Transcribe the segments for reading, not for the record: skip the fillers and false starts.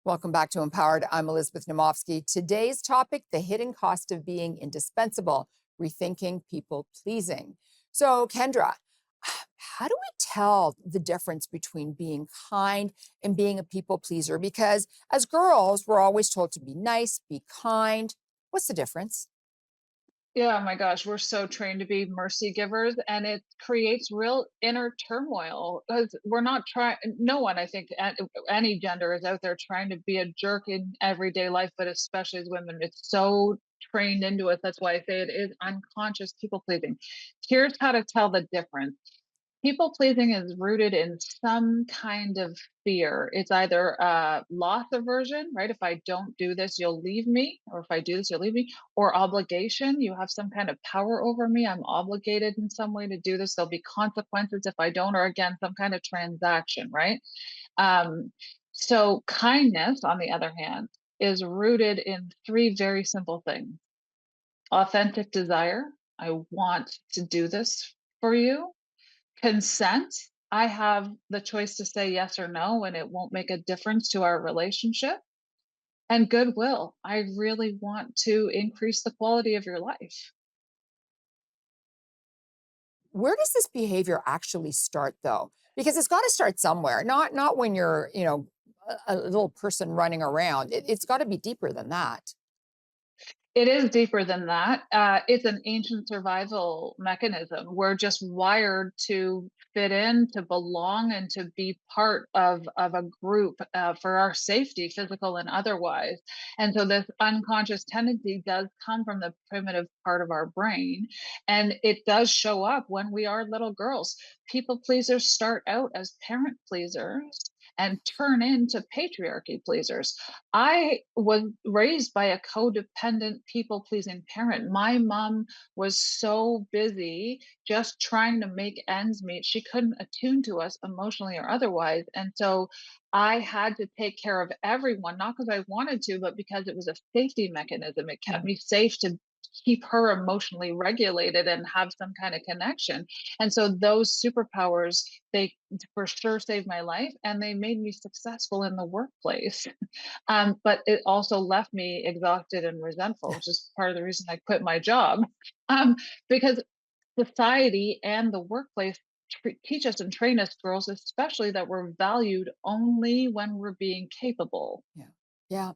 Welcome back to Empowered. I'm Elizabeth Namofsky. Today's topic, the hidden cost of being indispensable, rethinking people pleasing. So, Kendra, how do we tell the difference between being kind and being a people pleaser? Because as girls, we're always told to be nice, be kind. What's the difference? Yeah, oh my gosh, we're so trained to be mercy givers, and it creates real inner turmoil because we're not trying. No one, I think, any gender is out there trying to be a jerk in everyday life, but especially as women, it's so trained into us. That's why I say it is unconscious people pleasing. Here's how to tell the difference. People pleasing is rooted in some kind of fear. It's either loss aversion, right? If I don't do this, you'll leave me, or if I do this, you'll leave me, or obligation. You have some kind of power over me. I'm obligated in some way to do this. There'll be consequences if I don't, or again, some kind of transaction, right? Um, so, kindness, on the other hand, is rooted in three very simple things: authentic desire. I want to do this for you. Consent, I have the choice to say yes or no, and it won't make a difference to our relationship. And goodwill, I really want to increase the quality of your life. Where does this behavior actually start though? Because it's got to start somewhere, not when you're, a little person running around. It's got to be deeper than that. It is deeper than that. It's an ancient survival mechanism. We're just wired to fit in, to belong, and to be part of a group for our safety, physical and otherwise. And so, this unconscious tendency does come from the primitive part of our brain, and it does show up when we are little girls. People pleasers start out as parent pleasers and turn into patriarchy pleasers. I was raised by a codependent, people pleasing parent. My mom was so busy just trying to make ends meet. She couldn't attune to us emotionally or otherwise. And so I had to take care of everyone, not because I wanted to, but because it was a safety mechanism. It kept Mhm. me safe to keep her emotionally regulated and have some kind of connection. And so those superpowers, they for sure saved my life, and they made me successful in the workplace. But it also left me exhausted and resentful, which is part of the reason I quit my job. Um, because society and the workplace teach us and train us girls, especially, that we're valued only when we're being capable. Yeah. Yeah.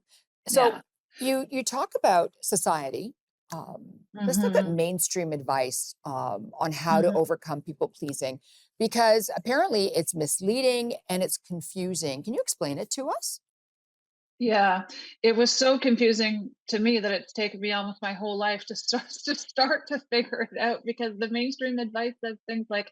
So Yeah. you talk about society. Let's look at Hmm. mainstream advice on how to Hmm. overcome people pleasing, because apparently it's misleading and it's confusing. Can you explain it to us? Yeah, it was so confusing to me that it's taken me almost my whole life to start to figure it out, because the mainstream advice says things like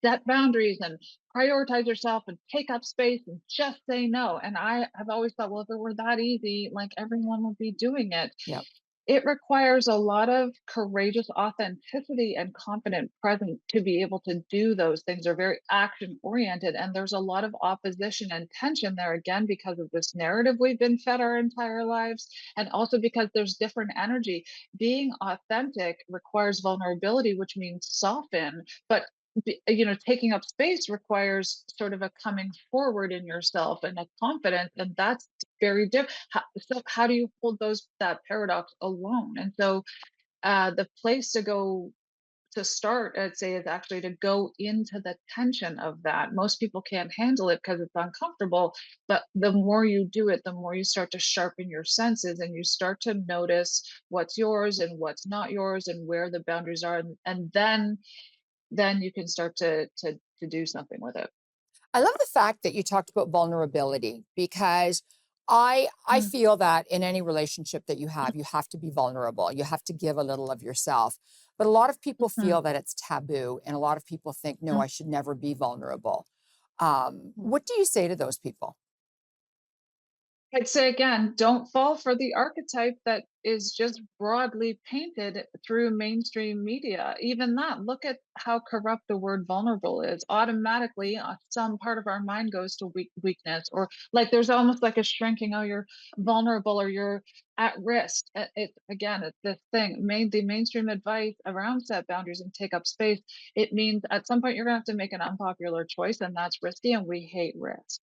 set boundaries and prioritize yourself and take up space and just say no. And I have always thought, well, if it were that easy, like, everyone would be doing it. Yeah. It requires a lot of courageous authenticity and confident presence to be able to do those things. They're very action oriented, and there's a lot of opposition and tension there, again, because of this narrative we've been fed our entire lives, and also because there's different energy. Being authentic requires vulnerability, which means soften, but taking up space requires sort of a coming forward in yourself and a confidence, and that's very different. So how do you hold those that paradox alone? And so the place to go to start, I'd say, is actually to go into the tension of that. Most people can't handle it because it's uncomfortable, but the more you do it, the more you start to sharpen your senses, and you start to notice what's yours and what's not yours, and where the boundaries are, and then you can start to do something with it. I love the fact that you talked about vulnerability, because I Mm. feel that in any relationship that you have to be vulnerable. You have to give a little of yourself. But a lot of people Mhm. feel that it's taboo, and a lot of people think, no, I should never be vulnerable. Mhm. What do you say to those people? I'd say again, don't fall for the archetype that is just broadly painted through mainstream media. Even that, look at how corrupt the word vulnerable is. Automatically, some part of our mind goes to weakness, or like there's almost like a shrinking. Oh, you're vulnerable, or you're at risk. It's this thing. The mainstream advice around set boundaries and take up space. It means at some point you're gonna have to make an unpopular choice, and that's risky, and we hate risk.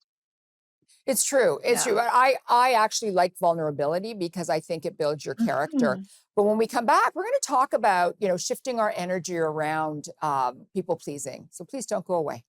It's true. It's Yeah. true. I actually like vulnerability because I think it builds your character. Mhm. But when we come back, we're going to talk about, shifting our energy around people pleasing. So please don't go away.